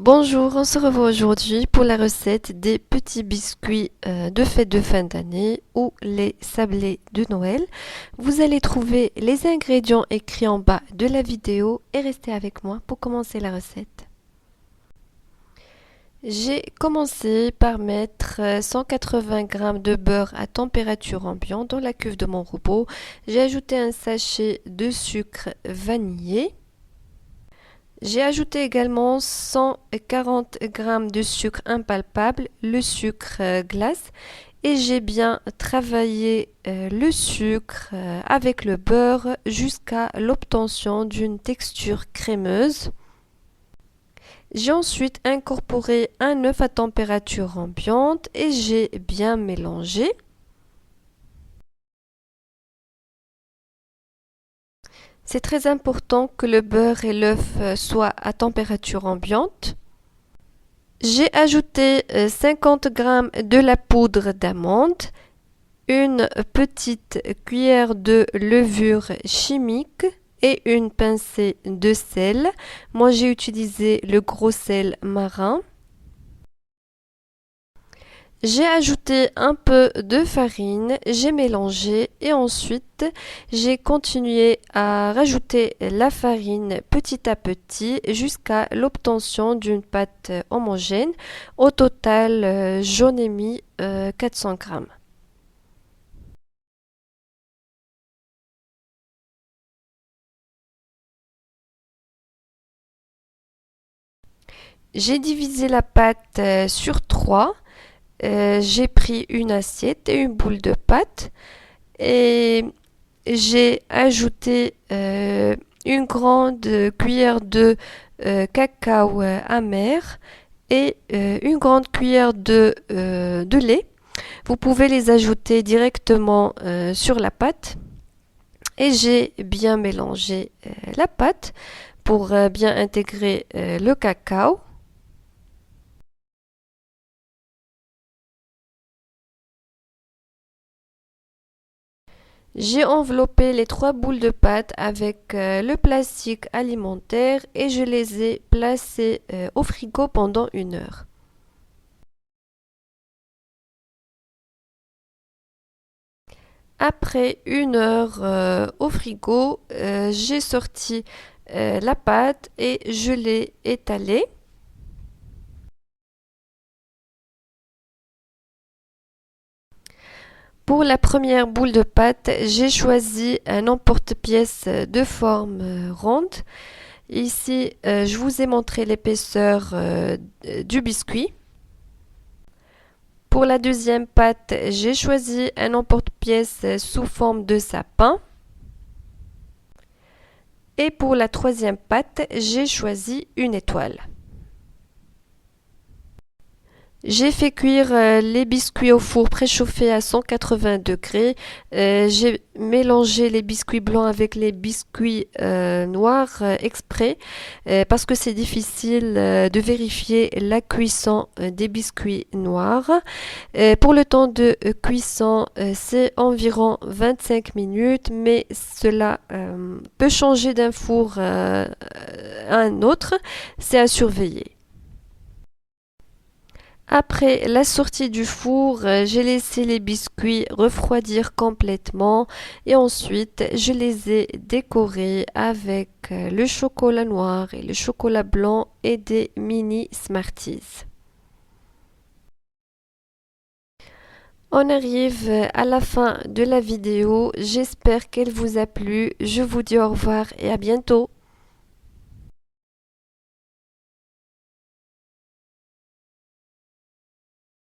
Bonjour, on se revoit aujourd'hui pour la recette des petits biscuits de fête de fin d'année ou les sablés de Noël. Vous allez trouver les ingrédients écrits en bas de la vidéo et restez avec moi pour commencer la recette. J'ai commencé par mettre 180 g de beurre à température ambiante dans la cuve de mon robot. J'ai ajouté un sachet de sucre vanillé. J'ai ajouté également 140 g de sucre impalpable, le sucre glace, et j'ai bien travaillé le sucre avec le beurre jusqu'à l'obtention d'une texture crémeuse. J'ai ensuite incorporé un œuf à température ambiante et j'ai bien mélangé. C'est très important que le beurre et l'œuf soient à température ambiante. J'ai ajouté 50 g de la poudre d'amande, une petite cuillère de levure chimique et une pincée de sel. Moi, j'ai utilisé le gros sel marin. J'ai ajouté un peu de farine, j'ai mélangé et ensuite j'ai continué à rajouter la farine petit à petit jusqu'à l'obtention d'une pâte homogène. Au total, j'en ai mis 400 g. J'ai divisé la pâte sur 3. J'ai pris une assiette et une boule de pâte et j'ai ajouté une grande cuillère de cacao amer et une grande cuillère de lait. Vous pouvez les ajouter directement sur la pâte et j'ai bien mélangé la pâte pour bien intégrer le cacao. J'ai enveloppé les 3 boules de pâte avec le plastique alimentaire et je les ai placées au frigo pendant 1 heure. Après 1 heure au frigo, j'ai sorti la pâte et je l'ai étalée. Pour la première boule de pâte, j'ai choisi un emporte-pièce de forme ronde. Ici, je vous ai montré l'épaisseur du biscuit. Pour la deuxième pâte, j'ai choisi un emporte-pièce sous forme de sapin. Et pour la troisième pâte, j'ai choisi une étoile. J'ai fait cuire les biscuits au four préchauffé à 180 degrés. J'ai mélangé les biscuits blancs avec les biscuits noirs exprès parce que c'est difficile de vérifier la cuisson des biscuits noirs. Pour le temps de cuisson, c'est environ 25 minutes, mais cela peut changer d'un four à un autre. C'est à surveiller. Après la sortie du four, j'ai laissé les biscuits refroidir complètement et ensuite je les ai décorés avec le chocolat noir et le chocolat blanc et des mini Smarties. On arrive à la fin de la vidéo, j'espère qu'elle vous a plu. Je vous dis au revoir et à bientôt.